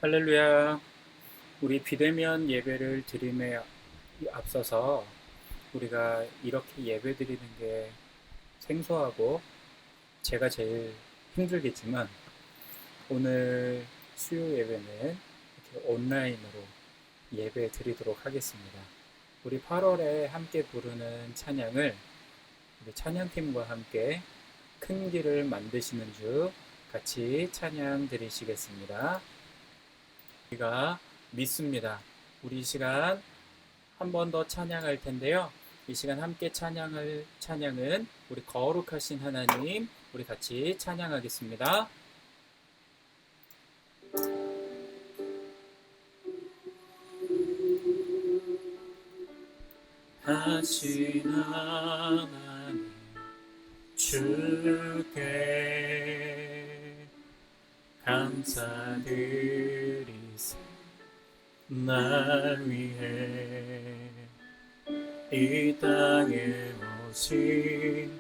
할렐루야. 우리 비대면 예배를 드림에 앞서서 우리가 이렇게 예배 드리는 게 생소하고 제가 제일 힘들겠지만 오늘 수요 예배는 이렇게 온라인으로 예배 드리도록 하겠습니다. 우리 8월에 함께 부르는 찬양을 우리 찬양팀과 함께 큰 길을 만드시는 주 같이 찬양 드리시겠습니다. 우리가 믿습니다. 우리 이 시간 한 번 더 찬양할 텐데요. 이 시간 함께 찬양은 우리 거룩하신 하나님, 우리 같이 찬양하겠습니다. 하신 하나님 주께 감사드리세. 날 위해 이 땅에 오신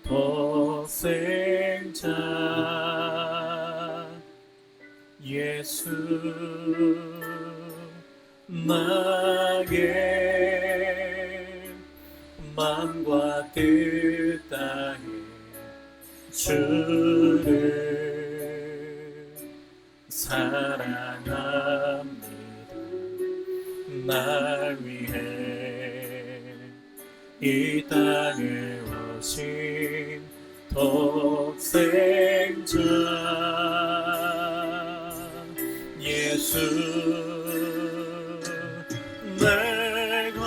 독생자 예수, 나의 마음과 뜻 다해 주를 사랑합니다. 날 위해 이 땅에 오신 독생자 예수, 내가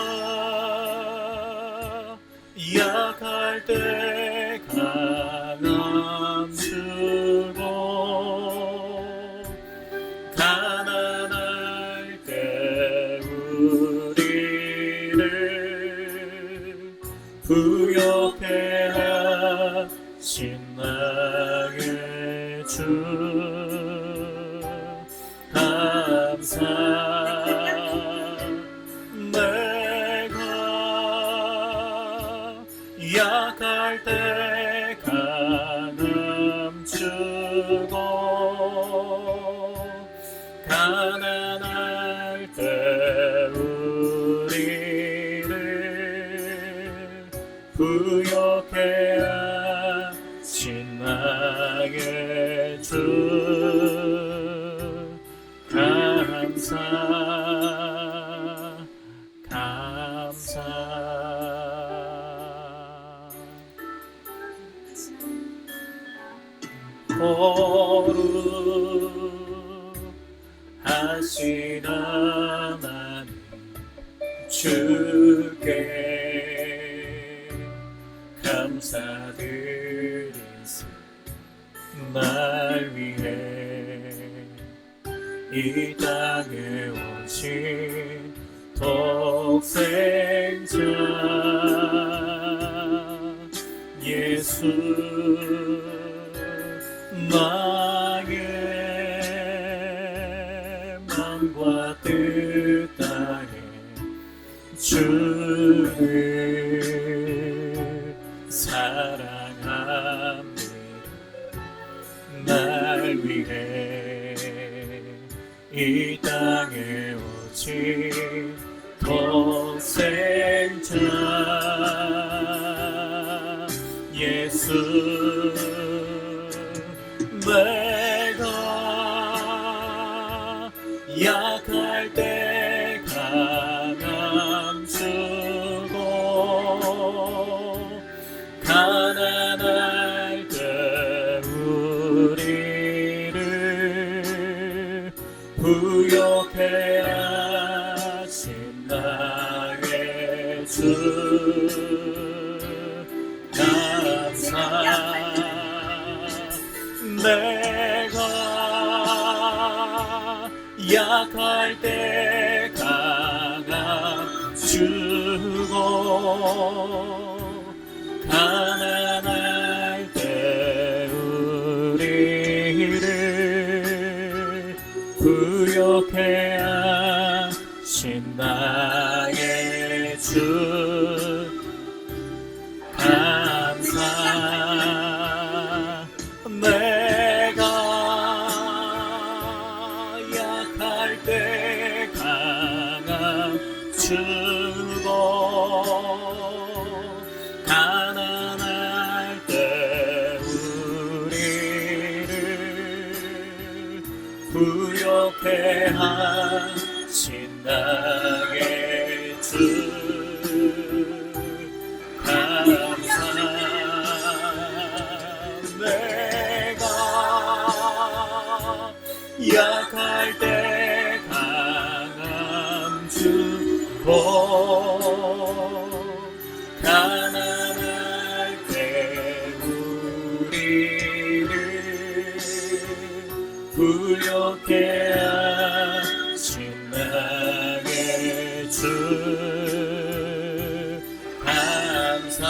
약할 때 강함 주고 가난할 때 우리를 부욕해 하신 나의 주 감사. 내가 약할 때 강함 주고 가난할 때 우리를 부욕해 하신 나의 주 감사 감사. 거룩하신 하나님 주께 감사드리세. 날 위해 이 땅에 오신 독생자 예수, 나의 마음과 뜻 다해 주를 사랑합니다. 날 위해 이 땅에 오신 독생자 예수, 내가 약할 때 강함 주고 가난할 때 우리를 부욕해 하신 나의 주 감사. 내가 약할 때 강함 주고 가난할 때 우리를 부욕해 하신 나의 주 감사. 내가 약할 주고 가난할 때 우리를 부욕해 하신 나의 주 감사. 내가 약할 때 강함 주고 가난할 때 우리를 부욕해 하신 나의 주 감사.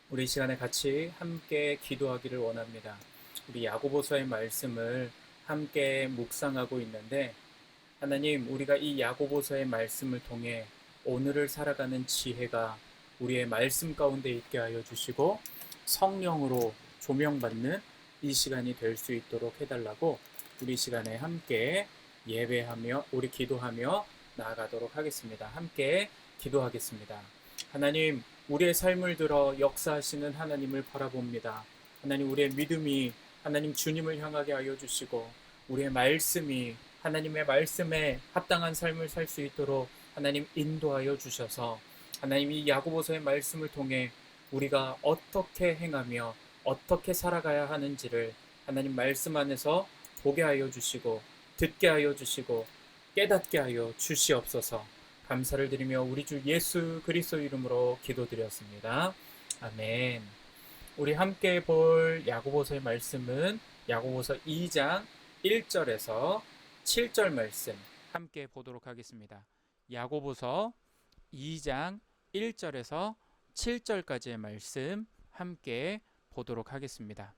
우리 이 시간에 같이 함께 기도하기를 원합니다. 우리 야고보서의 말씀을 함께 묵상하고 있는데, 하나님, 우리가 이 야고보서의 말씀을 통해 오늘을 살아가는 지혜가 우리의 말씀 가운데 있게 하여 주시고 성령으로 조명받는 이 시간이 될 수 있도록 해달라고 우리 이 시간에 함께 예배하며 우리 기도하며 나아가도록 하겠습니다. 함께 기도하겠습니다. 하나님, 우리의 삶을 들어 역사하시는 하나님을 바라봅니다. 하나님, 우리의 믿음이 하나님 주님을 향하게 하여 주시고 우리의 말씀이 하나님의 말씀에 합당한 삶을 살 수 있도록 하나님 인도하여 주셔서 하나님 이 야고보서의 말씀을 통해 우리가 어떻게 행하며 어떻게 살아가야 하는지를 하나님 말씀 안에서 보게 하여 주시고 듣게 하여 주시고 깨닫게 하여 주시옵소서. 감사를 드리며 우리 주 예수 그리스도 이름으로 기도드렸습니다. 아멘. 우리 함께 볼 야고보서의 말씀은 야고보서 2장 1절에서 7절 말씀 함께 보도록 하겠습니다. 야고보서 2장 1절에서 7절까지의 말씀 함께 보도록 하겠습니다.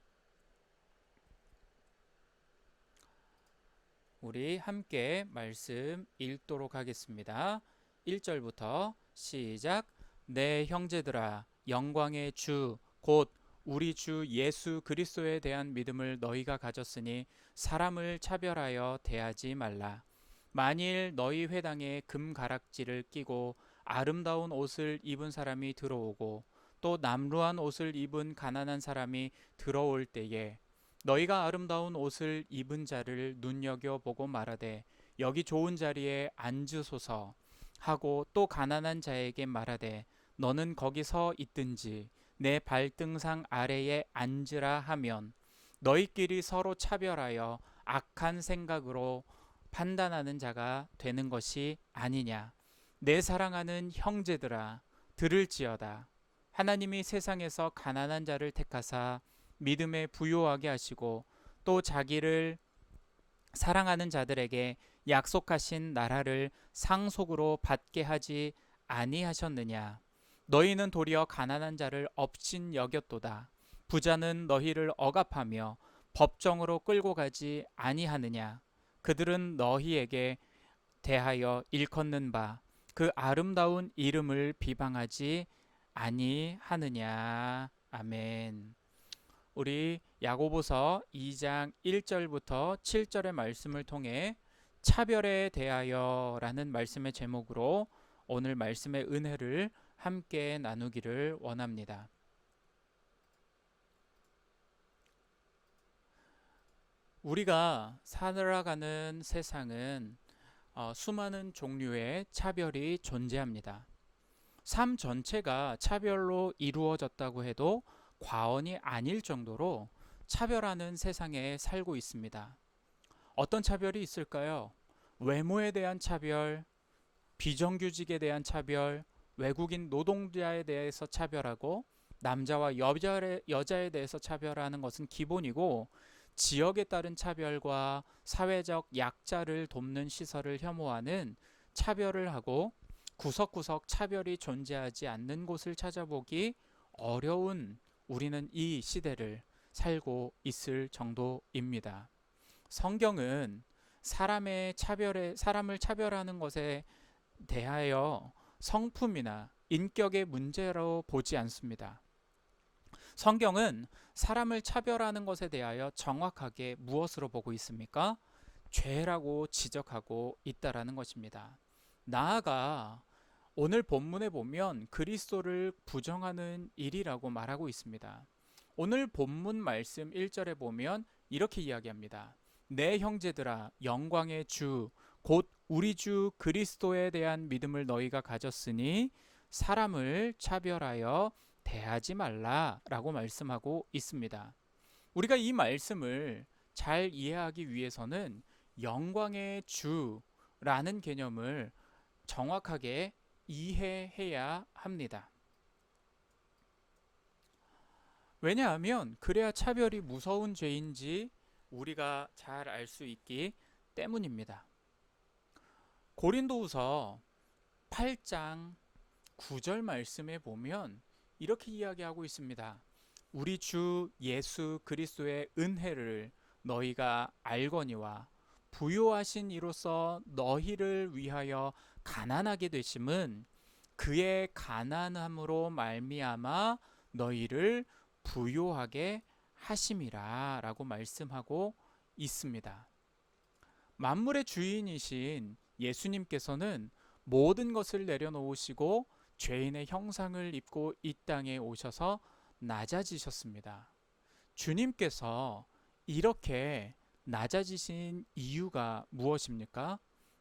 우리 함께 말씀 읽도록 하겠습니다. 1절부터 시작. 내 형제들아, 영광의 주 곧 우리 주 예수 그리스도에 대한 믿음을 너희가 가졌으니 사람을 차별하여 대하지 말라. 만일 너희 회당에 금가락지를 끼고 아름다운 옷을 입은 사람이 들어오고 또 남루한 옷을 입은 가난한 사람이 들어올 때에 너희가 아름다운 옷을 입은 자를 눈여겨보고 말하되 여기 좋은 자리에 앉으소서 하고 또 가난한 자에게 말하되 너는 거기 서 있든지 내 발등상 아래에 앉으라 하면 너희끼리 서로 차별하여 악한 생각으로 판단하는 자가 되는 것이 아니냐. 내 사랑하는 형제들아, 들을지어다. 하나님이 세상에서 가난한 자를 택하사 믿음에 부요하게 하시고 또 자기를 사랑하는 자들에게 약속하신 나라를 상속으로 받게 하지 아니하셨느냐. 너희는 도리어 가난한 자를 업신 여겼도다. 부자는 너희를 억압하며 법정으로 끌고 가지 아니하느냐. 그들은 너희에게 대하여 일컫는 바 그 아름다운 이름을 비방하지 아니하느냐. 아멘. 우리 야고보서 2장 1절부터 7절의 말씀을 통해 차별에 대하여 라는 말씀의 제목으로 오늘 말씀의 은혜를 함께 나누기를 원합니다. 우리가 살아가는 세상은 수많은 종류의 차별이 존재합니다. 삶 전체가 차별로 이루어졌다고 해도 과언이 아닐 정도로 차별하는 세상에 살고 있습니다. 어떤 차별이 있을까요? 외모에 대한 차별, 비정규직에 대한 차별, 외국인 노동자에 대해서 차별하고 남자와 여자에 대해서 차별하는 것은 기본이고 지역에 따른 차별과 사회적 약자를 돕는 시설을 혐오하는 차별을 하고 구석구석 차별이 존재하지 않는 곳을 찾아보기 어려운 우리는 이 시대를 살고 있을 정도입니다. 성경은 사람을 차별하는 것에 대하여 성품이나 인격의 문제로 보지 않습니다. 성경은 사람을 차별하는 것에 대하여 정확하게 무엇으로 보고 있습니까? 죄라고 지적하고 있다라는 것입니다. 나아가 오늘 본문에 보면 그리스도를 부정하는 일이라고 말하고 있습니다. 오늘 본문 말씀 1절에 보면 이렇게 이야기합니다. 내 형제들아, 영광의 주 곧 우리 주 그리스도에 대한 믿음을 너희가 가졌으니 사람을 차별하여 대하지 말라라고 말씀하고 있습니다. 우리가 이 말씀을 잘 이해하기 위해서는 영광의 주라는 개념을 정확하게 이해해야 합니다. 왜냐하면 그래야 차별이 무서운 죄인지 우리가 잘 알 수 있기 때문입니다. 고린도후서 8장 9절 말씀에 보면 이렇게 이야기하고 있습니다. 우리 주 예수 그리스도의 은혜를 너희가 알거니와 부요하신 이로써 너희를 위하여 가난하게 되심은 그의 가난함으로 말미암아 너희를 부요하게 하심이라 라고 말씀하고 있습니다. 만물의 주인이신 예수님께서는 모든 것을 내려놓으시고 죄인의 형상을 입고 이 땅에 오셔서 낮아지셨습니다. 주님께서 이렇게 낮아지신 이유가 무엇입니까?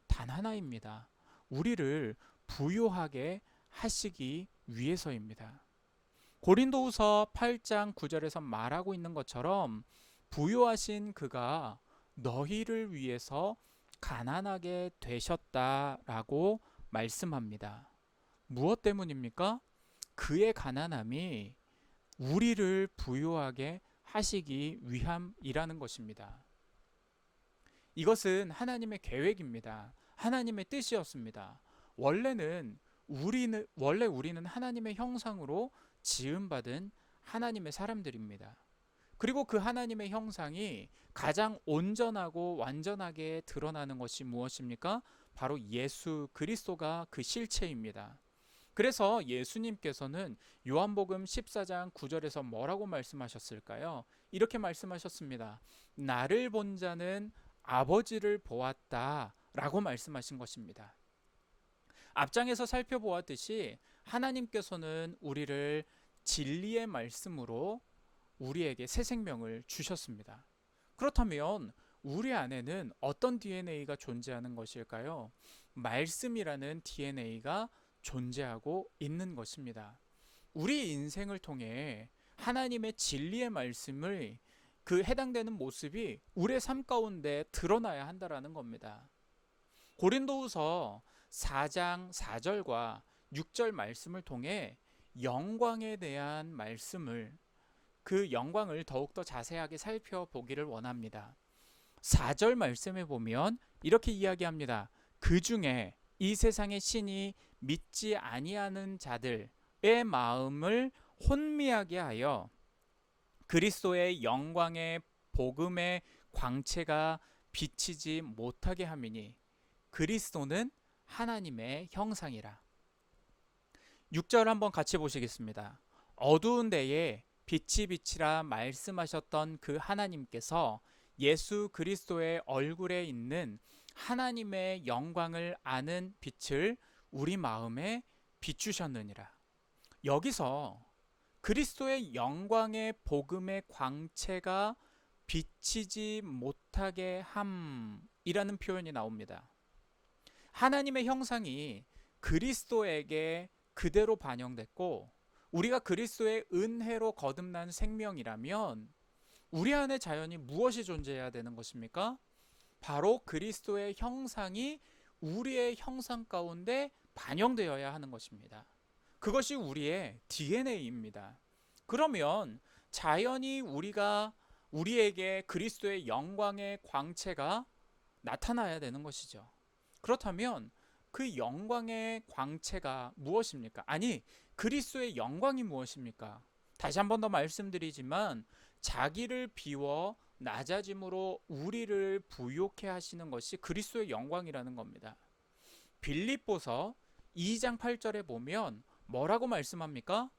단 하나입니다. 우리를 부요하게 하시기 위해서입니다. 고린도후서 8장 9절에서 말하고 있는 것처럼 부요하신 그가 너희를 위해서 가난하게 되셨다라고 말씀합니다. 무엇 때문입니까? 그의 가난함이 우리를 부요하게 하시기 위함이라는 것입니다. 이것은 하나님의 계획입니다. 하나님의 뜻이었습니다. 원래 우리는 하나님의 형상으로 지음받은 하나님의 사람들입니다. 그리고 그 하나님의 형상이 가장 온전하고 완전하게 드러나는 것이 무엇입니까? 바로 예수 그리스도가 그 실체입니다. 그래서 예수님께서는 요한복음 14장 9절에서 뭐라고 말씀하셨을까요? 이렇게 말씀하셨습니다. 나를 본 자는 아버지를 보았다 라고 말씀하신 것입니다. 앞장에서 살펴보았듯이 하나님께서는 우리를 진리의 말씀으로 우리에게 새 생명을 주셨습니다. 그렇다면 우리 안에는 어떤 DNA가 존재하는 것일까요? 말씀이라는 DNA가 존재하고 있는 것입니다. 우리 인생을 통해 하나님의 진리의 말씀을 그 해당되는 모습이 우리의 삶 가운데 드러나야 한다라는 겁니다. 고린도후서 4장 4절과 6절 말씀을 통해 영광에 대한 말씀을 그 영광을 더욱더 자세하게 살펴보기를 원합니다. 4절 말씀에 보면 이렇게 이야기합니다. 그 중에 이 세상의 신이 믿지 아니하는 자들의 마음을 혼미하게 하여 그리스도의 영광의 복음의 광채가 비치지 못하게 함이니 그리스도는 하나님의 형상이라. 6절 한번 같이 보시겠습니다. 어두운 데에 빛이 비치라 말씀하셨던 그 하나님께서 예수 그리스도의 얼굴에 있는 하나님의 영광을 아는 빛을 우리 마음에 비추셨느니라. 여기서 그리스도의 영광의 복음의 광채가 비치지 못하게 함이라는 표현이 나옵니다. 하나님의 형상이 그리스도에게 그대로 반영됐고 우리가 그리스도의 은혜로 거듭난 생명이라면 우리 안에 자연히 무엇이 존재해야 되는 것입니까? 바로 그리스도의 형상이 우리의 형상 가운데 반영되어야 하는 것입니다. 그것이 우리의 DNA입니다. 그러면 자연히 우리에게 그리스도의 영광의 광채가 나타나야 되는 것이죠. 그렇다면 그 영광의 광채가 무엇입니까? 아니, 그리스도의 영광이 무엇입니까? 다시 한 번 더 말씀드리지만 자기를 비워 낮아짐으로 우리를 부요케 하시는 것이 그리스도의 영광이라는 겁니다. 빌립보서 2장 8절에 보면 뭐라고 말씀합니까?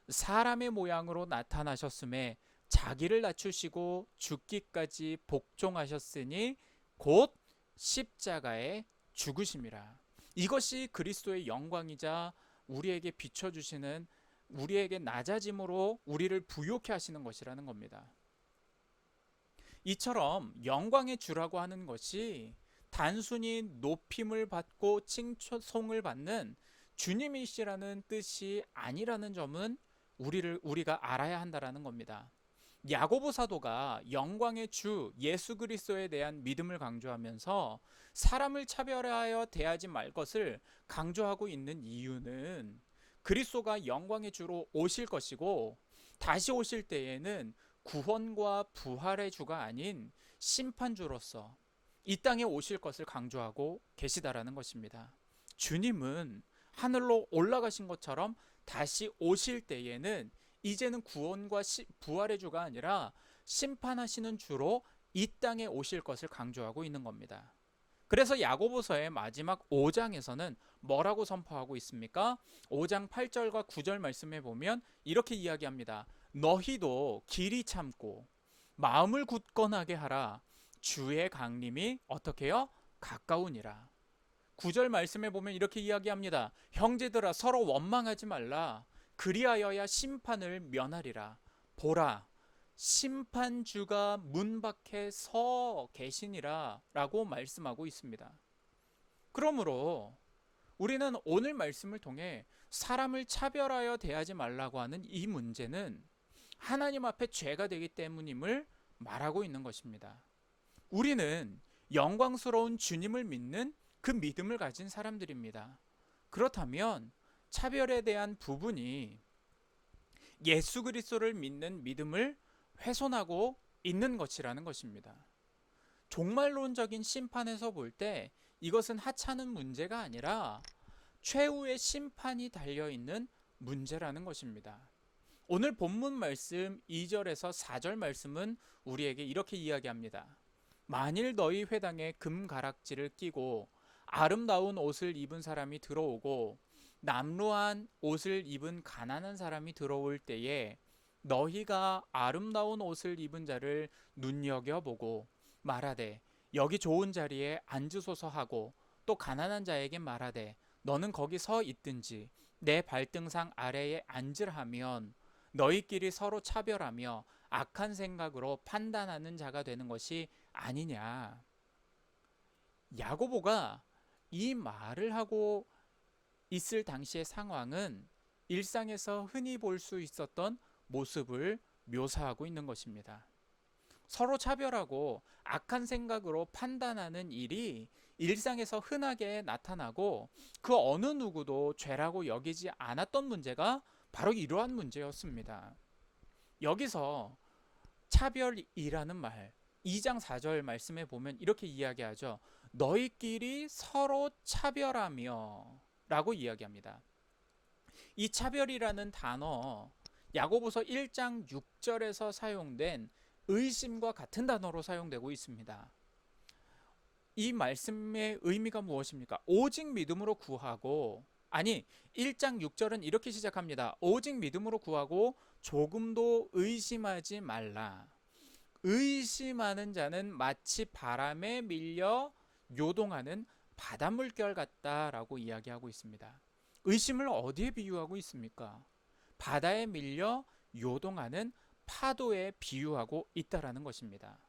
사람의 모양으로 나타나셨음에 자기를 낮추시고 죽기까지 복종하셨으니 곧 십자가에 죽으심이라. 이것이 그리스도의 영광이자 우리에게 비춰주시는, 우리에게 낮아짐으로 우리를 부요케 하시는 것이라는 겁니다. 이처럼 영광의 주라고 하는 것이 단순히 높임을 받고 칭송을 받는 주님이시라는 뜻이 아니라는 점은 우리가 알아야 한다라는 겁니다. 야고보 사도가 영광의 주 예수 그리스도에 대한 믿음을 강조하면서 사람을 차별하여 대하지 말 것을 강조하고 있는 이유는 그리스도가 영광의 주로 오실 것이고 다시 오실 때에는 구원과 부활의 주가 아닌 심판주로서 이 땅에 오실 것을 강조하고 계시다라는 것입니다. 주님은 하늘로 올라가신 것처럼 다시 오실 때에는 이제는 구원과 부활의 주가 아니라 심판하시는 주로 이 땅에 오실 것을 강조하고 있는 겁니다. 그래서 야고보서의 마지막 5장에서는 뭐라고 선포하고 있습니까? 5장 8절과 9절 말씀에 보면 이렇게 이야기합니다. 너희도 길이 참고 마음을 굳건하게 하라. 주의 강림이 어떻게 해요? 가까우니라. 9절 말씀에 보면 이렇게 이야기합니다. 형제들아 서로 원망하지 말라. 그리하여야 심판을 면하리라. 보라, 심판주가 문 밖에 서 계시니라 라고 말씀하고 있습니다. 그러므로 우리는 오늘 말씀을 통해 사람을 차별하여 대하지 말라고 하는 이 문제는 하나님 앞에 죄가 되기 때문임을 말하고 있는 것입니다. 우리는 영광스러운 주님을 믿는 그 믿음을 가진 사람들입니다. 그렇다면 차별에 대한 부분이 예수 그리스도를 믿는 믿음을 훼손하고 있는 것이라는 것입니다. 종말론적인 심판에서 볼 때 이것은 하찮은 문제가 아니라 최후의 심판이 달려있는 문제라는 것입니다. 오늘 본문 말씀 2절에서 4절 말씀은 우리에게 이렇게 이야기합니다. 만일 너희 회당에 금가락지를 끼고 아름다운 옷을 입은 사람이 들어오고 남루한 옷을 입은 가난한 사람이 들어올 때에 너희가 아름다운 옷을 입은 자를 눈여겨보고 말하되 여기 좋은 자리에 앉으소서 하고 또 가난한 자에게 말하되 너는 거기 서 있든지 내 발등상 아래에 앉으라 하면 너희끼리 서로 차별하며 악한 생각으로 판단하는 자가 되는 것이 아니냐. 야고보가 이 말을 하고 있을 당시의 상황은 일상에서 흔히 볼 수 있었던 모습을 묘사하고 있는 것입니다. 서로 차별하고 악한 생각으로 판단하는 일이 일상에서 흔하게 나타나고 그 어느 누구도 죄라고 여기지 않았던 문제가 바로 이러한 문제였습니다. 여기서 차별이라는 말 2장 4절 말씀에 보면 이렇게 이야기하죠. 너희끼리 서로 차별하며 라고 이야기합니다. 이 차별이라는 단어 야고보서 1장 6절에서 사용된 의심과 같은 단어로 사용되고 있습니다. 이 말씀의 의미가 무엇입니까? 오직 믿음으로 구하고 1장 6절은 이렇게 시작합니다. 오직 믿음으로 구하고 조금도 의심하지 말라. 의심하는 자는 마치 바람에 밀려 요동하는 바닷물결 같다라고 이야기하고 있습니다. 의심을 어디에 비유하고 있습니까? 바다에 밀려 요동하는 파도에 비유하고 있다라는 것입니다.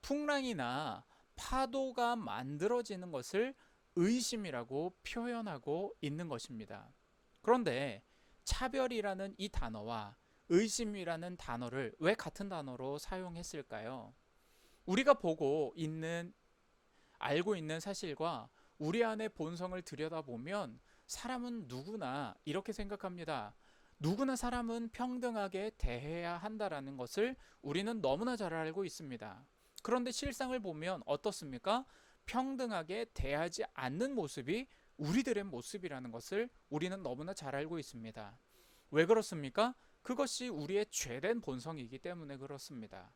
풍랑이나 파도가 만들어지는 것을 의심이라고 표현하고 있는 것입니다. 그런데 차별이라는 이 단어와 의심이라는 단어를 왜 같은 단어로 사용했을까요? 우리가 알고 있는 사실과 우리 안의 본성을 들여다보면 사람은 누구나 이렇게 생각합니다. 누구나 사람은 평등하게 대해야 한다라는 것을 우리는 너무나 잘 알고 있습니다. 그런데 실상을 보면 어떻습니까? 평등하게 대하지 않는 모습이 우리들의 모습이라는 것을 우리는 너무나 잘 알고 있습니다. 왜 그렇습니까? 그것이 우리의 죄된 본성이기 때문에 그렇습니다.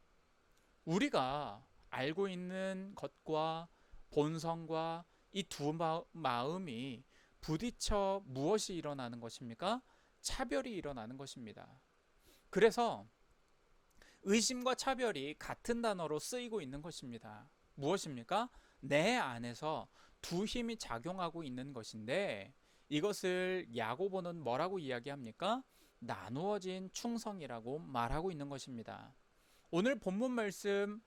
우리가 알고 있는 것과 본성과 이 두 마음이 부딪혀 무엇이 일어나는 것입니까? 차별이 일어나는 것입니다. 그래서 의심과 차별이 같은 단어로 쓰이고 있는 것입니다. 무엇입니까? 내 안에서 두 힘이 작용하고 있는 것인데 이것을 야고보는 뭐라고 이야기합니까? 나누어진 충성이라고 말하고 있는 것입니다. 오늘 본문 말씀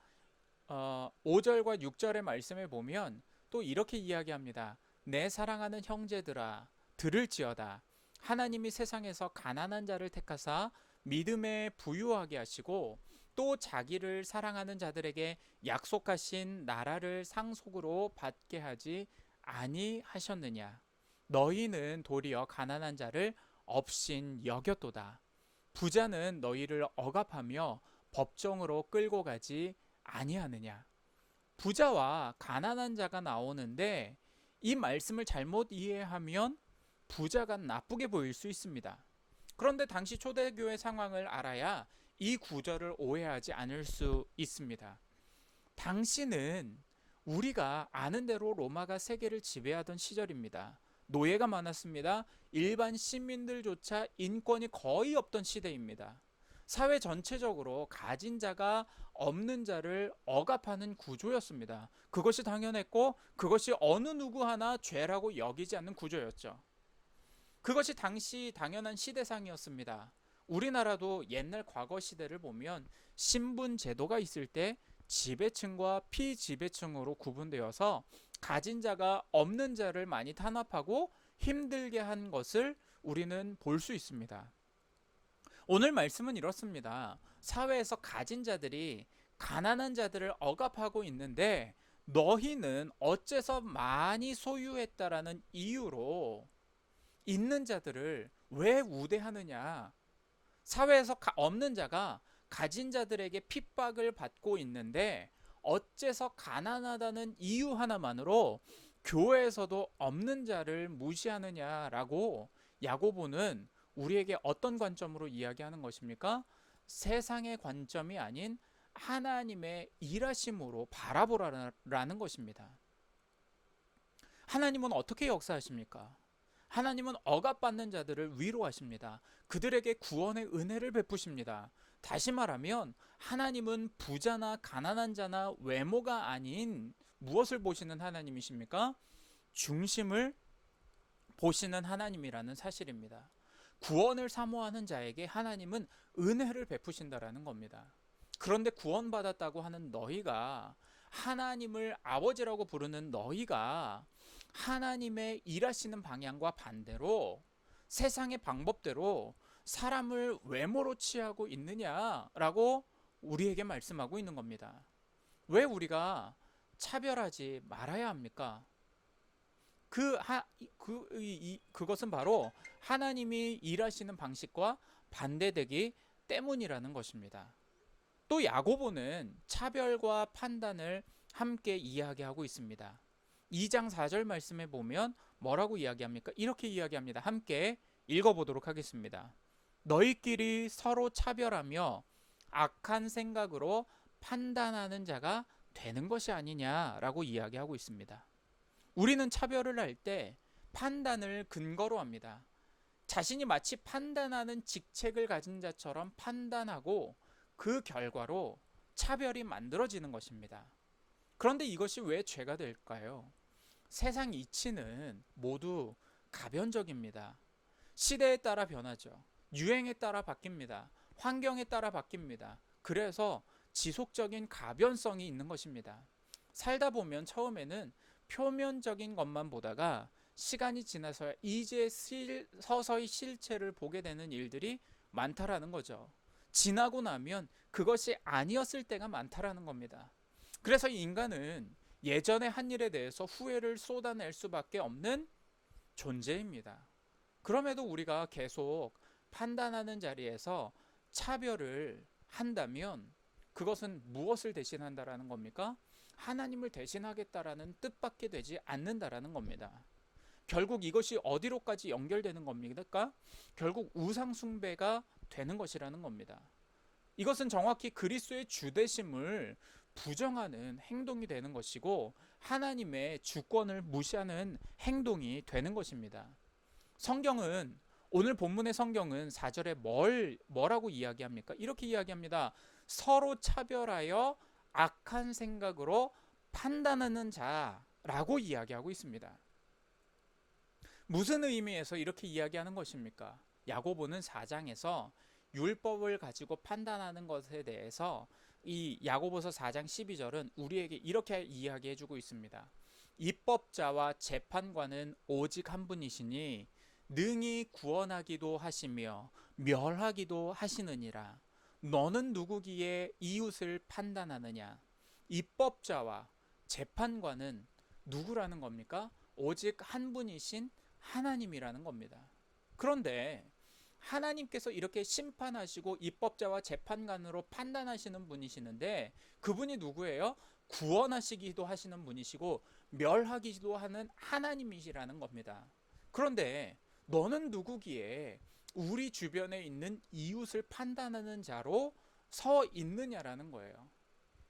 5절과 6절의 말씀에 보면 또 이렇게 이야기합니다. 내 사랑하는 형제들아 들을지어다. 하나님이 세상에서 가난한 자를 택하사 믿음에 부유하게 하시고 또 자기를 사랑하는 자들에게 약속하신 나라를 상속으로 받게 하지 아니하셨느냐. 너희는 도리어 가난한 자를 업신 여겼도다. 부자는 너희를 억압하며 법정으로 끌고 가지 아니하느냐. 부자와 가난한 자가 나오는데 이 말씀을 잘못 이해하면 부자가 나쁘게 보일 수 있습니다. 그런데 당시 초대교회 상황을 알아야 이 구절을 오해하지 않을 수 있습니다. 당시는 우리가 아는 대로 로마가 세계를 지배하던 시절입니다. 노예가 많았습니다. 일반 시민들조차 인권이 거의 없던 시대입니다. 사회 전체적으로 가진 자가 없는 자를 억압하는 구조였습니다. 그것이 당연했고 그것이 어느 누구 하나 죄라고 여기지 않는 구조였죠. 그것이 당시 당연한 시대상이었습니다. 우리나라도 옛날 과거 시대를 보면 신분 제도가 있을 때 지배층과 피지배층으로 구분되어서 가진 자가 없는 자를 많이 탄압하고 힘들게 한 것을 우리는 볼 수 있습니다. 오늘 말씀은 이렇습니다. 사회에서 가진 자들이 가난한 자들을 억압하고 있는데 너희는 어째서 많이 소유했다라는 이유로 있는 자들을 왜 우대하느냐? 사회에서 없는 자가 가진 자들에게 핍박을 받고 있는데 어째서 가난하다는 이유 하나만으로 교회에서도 없는 자를 무시하느냐라고 야고보는 우리에게 어떤 관점으로 이야기하는 것입니까? 세상의 관점이 아닌 하나님의 일하심으로 바라보라는 것입니다. 하나님은 어떻게 역사하십니까? 하나님은 억압받는 자들을 위로하십니다. 그들에게 구원의 은혜를 베푸십니다. 다시 말하면 하나님은 부자나 가난한 자나 외모가 아닌 무엇을 보시는 하나님이십니까? 중심을 보시는 하나님이라는 사실입니다. 구원을 사모하는 자에게 하나님은 은혜를 베푸신다라는 겁니다. 그런데 구원받았다고 하는 너희가 하나님을 아버지라고 부르는 너희가 하나님의 일하시는 방향과 반대로 세상의 방법대로 사람을 외모로 취하고 있느냐라고 우리에게 말씀하고 있는 겁니다. 왜 우리가 차별하지 말아야 합니까? 그것은 바로 하나님이 일하시는 방식과 반대되기 때문이라는 것입니다. 또 야고보는 차별과 판단을 함께 이야기하고 있습니다. 2장 4절 말씀에 보면 뭐라고 이야기합니까? 이렇게 이야기합니다. 함께 읽어보도록 하겠습니다. 너희끼리 서로 차별하며 악한 생각으로 판단하는 자가 되는 것이 아니냐라고 이야기하고 있습니다. 우리는 차별을 할 때 판단을 근거로 합니다. 자신이 마치 판단하는 직책을 가진 자처럼 판단하고 그 결과로 차별이 만들어지는 것입니다. 그런데 이것이 왜 죄가 될까요? 세상 이치는 모두 가변적입니다. 시대에 따라 변하죠. 유행에 따라 바뀝니다. 환경에 따라 바뀝니다. 그래서 지속적인 가변성이 있는 것입니다. 살다 보면 처음에는 표면적인 것만 보다가 시간이 지나서 이제 서서히 실체를 보게 되는 일들이 많다라는 거죠. 지나고 나면 그것이 아니었을 때가 많다라는 겁니다. 그래서 인간은 예전에 한 일에 대해서 후회를 쏟아낼 수밖에 없는 존재입니다. 그럼에도 우리가 계속 판단하는 자리에서 차별을 한다면 그것은 무엇을 대신한다라는 겁니까? 하나님을 대신하겠다라는 뜻밖에 되지 않는다라는 겁니다. 결국 이것이 어디로까지 연결되는 겁니까? 결국 우상숭배가 되는 것이라는 겁니다. 이것은 정확히 그리스도의 주되심을 부정하는 행동이 되는 것이고 하나님의 주권을 무시하는 행동이 되는 것입니다. 성경은 오늘 본문의 성경은 4절에 뭐라고 이야기합니까? 이렇게 이야기합니다. 서로 차별하여 악한 생각으로 판단하는 자라고 이야기하고 있습니다. 무슨 의미에서 이렇게 이야기하는 것입니까? 야고보는 4장에서 율법을 가지고 판단하는 것에 대해서 이 야고보서 4장 12절은 우리에게 이렇게 이야기해 주고 있습니다. 입법자와 재판관은 오직 한 분이시니 능히 구원하기도 하시며 멸하기도 하시느니라. 너는 누구기에 이웃을 판단하느냐? 입법자와 재판관은 누구라는 겁니까? 오직 한 분이신 하나님이라는 겁니다. 그런데 하나님께서 이렇게 심판하시고 입법자와 재판관으로 판단하시는 분이시는데 그분이 누구예요? 구원하시기도 하시는 분이시고 멸하기도 하는 하나님이시라는 겁니다. 그런데 너는 누구기에 우리 주변에 있는 이웃을 판단하는 자로 서 있느냐라는 거예요.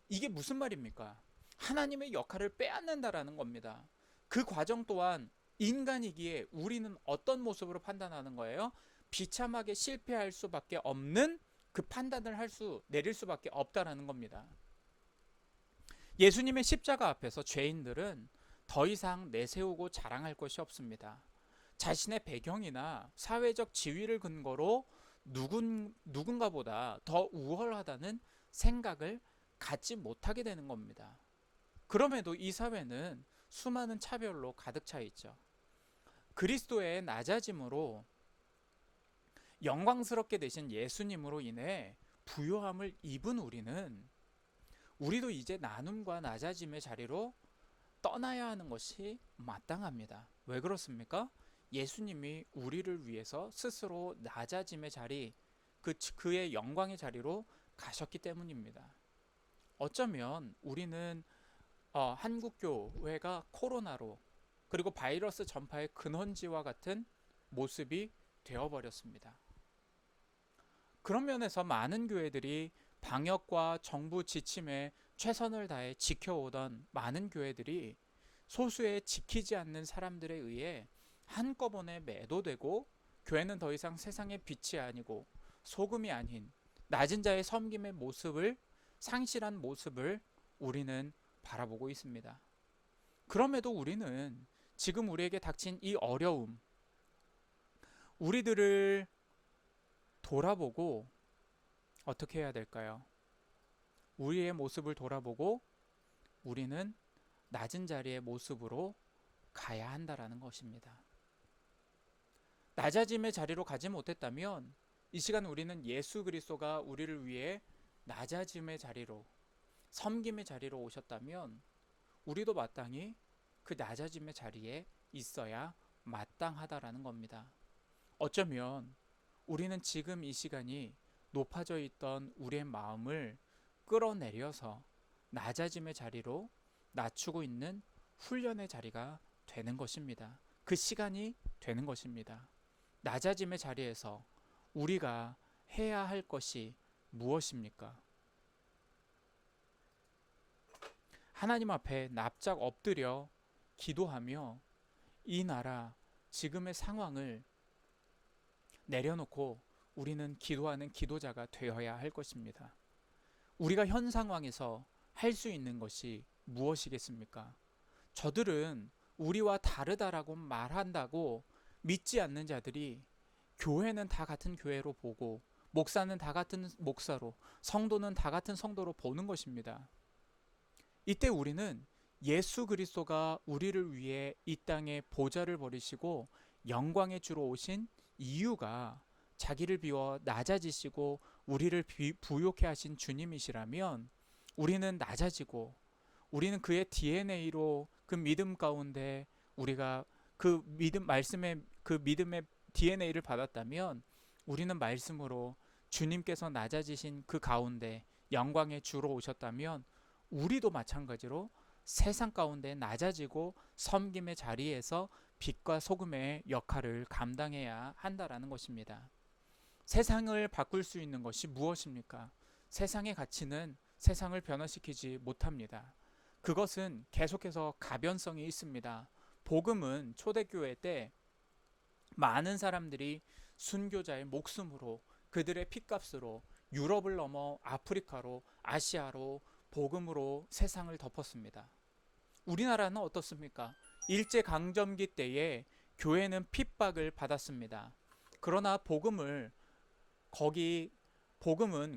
이게 무슨 말입니까? 하나님의 역할을 빼앗는다라는 겁니다. 그 과정 또한 인간이기에 우리는 어떤 모습으로 판단하는 거예요? 비참하게 실패할 수밖에 없는 그 판단을 내릴 수밖에 없다라는 겁니다. 예수님의 십자가 앞에서 죄인들은 더 이상 내세우고 자랑할 것이 없습니다. 자신의 배경이나 사회적 지위를 근거로 누군가보다 더 우월하다는 생각을 갖지 못하게 되는 겁니다. 그럼에도 이 사회는 수많은 차별로 가득 차 있죠. 그리스도의 낮아짐으로 영광스럽게 되신 예수님으로 인해 부요함을 입은 우리도 이제 나눔과 낮아짐의 자리로 떠나야 하는 것이 마땅합니다. 왜 그렇습니까? 예수님이 우리를 위해서 스스로 낮아짐의 자리, 그의 영광의 자리로 가셨기 때문입니다. 어쩌면 우리는 한국교회가 코로나로 그리고 바이러스 전파의 근원지와 같은 모습이 되어버렸습니다. 그런 면에서 많은 교회들이 방역과 정부 지침에 최선을 다해 지켜오던 많은 교회들이 소수의 지키지 않는 사람들에 의해 한꺼번에 매도되고 교회는 더 이상 세상의 빛이 아니고 소금이 아닌 낮은 자의 섬김의 모습을 상실한 모습을 우리는 바라보고 있습니다. 그럼에도 우리는 지금 우리에게 닥친 이 어려움, 우리들을 돌아보고 어떻게 해야 될까요? 우리의 모습을 돌아보고 우리는 낮은 자리의 모습으로 가야 한다라는 것입니다. 낮아짐의 자리로 가지 못했다면 이 시간 우리는 예수 그리스도가 우리를 위해 낮아짐의 자리로, 섬김의 자리로 오셨다면 우리도 마땅히 그 낮아짐의 자리에 있어야 마땅하다라는 겁니다. 어쩌면 우리는 지금 이 시간이 높아져 있던 우리의 마음을 끌어내려서 낮아짐의 자리로 낮추고 있는 훈련의 자리가 되는 것입니다. 그 시간이 되는 것입니다. 낮아짐의 자리에서 우리가 해야 할 것이 무엇입니까? 하나님 앞에 납작 엎드려 기도하며 이 나라 지금의 상황을 내려놓고 우리는 기도하는 기도자가 되어야 할 것입니다. 우리가 현 상황에서 할 수 있는 것이 무엇이겠습니까? 저들은 우리와 다르다라고 말한다고 믿지 않는 자들이 교회는 다 같은 교회로 보고 목사는 다 같은 목사로 성도는 다 같은 성도로 보는 것입니다. 이때 우리는 예수 그리스도가 우리를 위해 이 땅에 보좌를 버리시고 영광의 주로 오신 이유가 자기를 비워 낮아지시고 우리를 부욕해 하신 주님이시라면 우리는 낮아지고 우리는 그의 DNA로 그 믿음 가운데 우리가 그 믿음 말씀의 그 믿음의 DNA를 받았다면 우리는 말씀으로 주님께서 낮아지신 그 가운데 영광의 주로 오셨다면 우리도 마찬가지로 세상 가운데 낮아지고 섬김의 자리에서 빛과 소금의 역할을 감당해야 한다라는 것입니다. 세상을 바꿀 수 있는 것이 무엇입니까? 세상의 가치는 세상을 변화시키지 못합니다. 그것은 계속해서 가변성이 있습니다. 복음은 초대교회 때 많은 사람들이 순교자의 목숨으로 그들의 핏값으로 유럽을 넘어 아프리카로 아시아로 복음으로 세상을 덮었습니다. 우리나라는 어떻습니까? 일제강점기 때에 교회는 핍박을 받았습니다. 그러나 복음은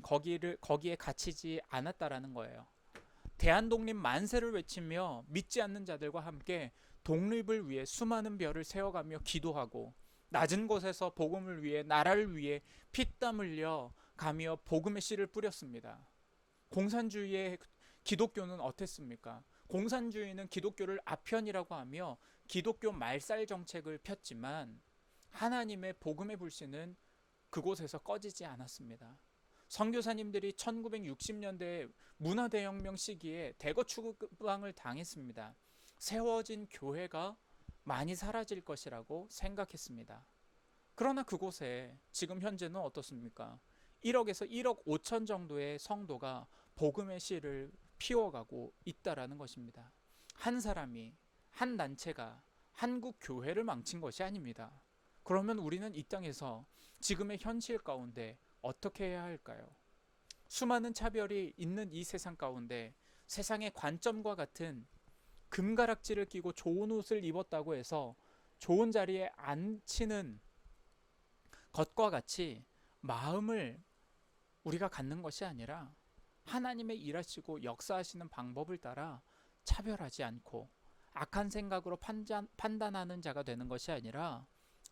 거기에 갇히지 않았다라는 거예요. 대한독립 만세를 외치며 믿지 않는 자들과 함께 독립을 위해 수많은 별을 세워가며 기도하고 낮은 곳에서 복음을 위해 나라를 위해 피땀 흘려 가며 복음의 씨를 뿌렸습니다. 공산주의의 기독교는 어땠습니까? 공산주의는 기독교를 아편이라고 하며 기독교 말살 정책을 폈지만 하나님의 복음의 불씨는 그곳에서 꺼지지 않았습니다. 선교사님들이 1960년대 문화대혁명 시기에 대거 추방을 당했습니다. 세워진 교회가 많이 사라질 것이라고 생각했습니다. 그러나 그곳에 지금 현재는 어떻습니까? 1억에서 1억 5천 정도의 성도가 복음의 씨를 피워가고 있다라는 것입니다. 한 사람이, 한 단체가 한국 교회를 망친 것이 아닙니다. 그러면 우리는 이 땅에서 지금의 현실 가운데 어떻게 해야 할까요? 수많은 차별이 있는 이 세상 가운데 세상의 관점과 같은 금가락지를 끼고 좋은 옷을 입었다고 해서 좋은 자리에 앉히는 것과 같이 마음을 우리가 갖는 것이 아니라 하나님의 일하시고 역사하시는 방법을 따라 차별하지 않고 악한 생각으로 판단하는 자가 되는 것이 아니라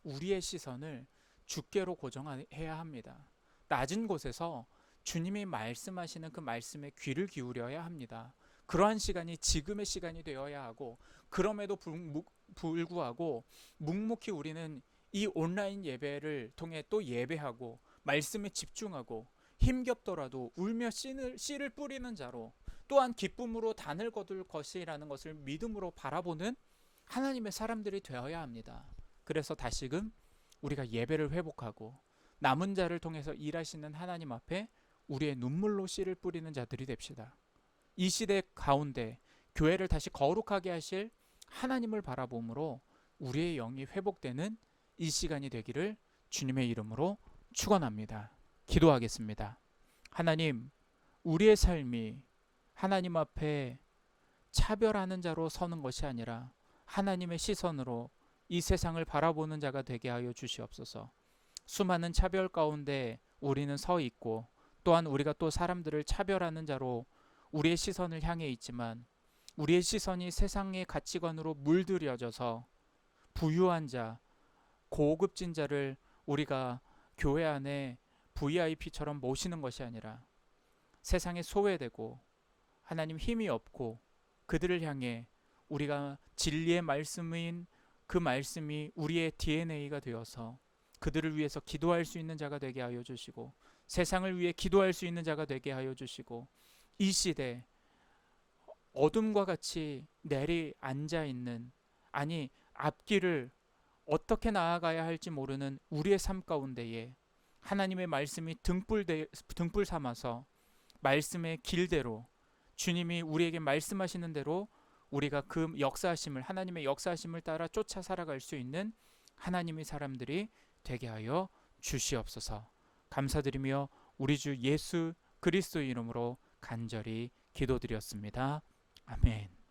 우리의 시선을 주께로 고정해야 합니다. 낮은 곳에서 주님이 말씀하시는 그 말씀에 귀를 기울여야 합니다. 그러한 시간이 지금의 시간이 되어야 하고, 그럼에도 불구하고 묵묵히 우리는 이 온라인 예배를 통해 또 예배하고 말씀에 집중하고 힘겹더라도 울며 씨를 뿌리는 자로, 또한 기쁨으로 단을 거둘 것이라는 것을 믿음으로 바라보는 하나님의 사람들이 되어야 합니다. 그래서 다시금 우리가 예배를 회복하고 남은 자를 통해서 일하시는 하나님 앞에 우리의 눈물로 씨를 뿌리는 자들이 됩시다. 이 시대 가운데 교회를 다시 거룩하게 하실 하나님을 바라봄으로 우리의 영이 회복되는 이 시간이 되기를 주님의 이름으로 축원합니다. 기도하겠습니다. 하나님, 우리의 삶이 하나님 앞에 차별하는 자로 서는 것이 아니라 하나님의 시선으로 이 세상을 바라보는 자가 되게 하여 주시옵소서. 수많은 차별 가운데 우리는 서 있고, 또한 우리가 또 사람들을 차별하는 자로 우리의 시선을 향해 있지만, 우리의 시선이 세상의 가치관으로 물들여져서 부유한 자, 고급진 자를 우리가 교회 안에 VIP처럼 모시는 것이 아니라 세상에 소외되고 하나님 힘이 없고 그들을 향해 우리가 진리의 말씀인 그 말씀이 우리의 DNA가 되어서 그들을 위해서 기도할 수 있는 자가 되게 하여 주시고, 세상을 위해 기도할 수 있는 자가 되게 하여 주시고, 이 시대 어둠과 같이 내리앉아 있는, 아니 앞길을 어떻게 나아가야 할지 모르는 우리의 삶 가운데에 하나님의 말씀이 등불 삼아서 말씀의 길대로, 주님이 우리에게 말씀하시는 대로 우리가 그 역사하심을, 하나님의 역사하심을 따라 쫓아 살아갈 수 있는 하나님의 사람들이 되게 하여 주시옵소서. 감사드리며 우리 주 예수 그리스도의 이름으로 간절히 기도드렸습니다. 아멘.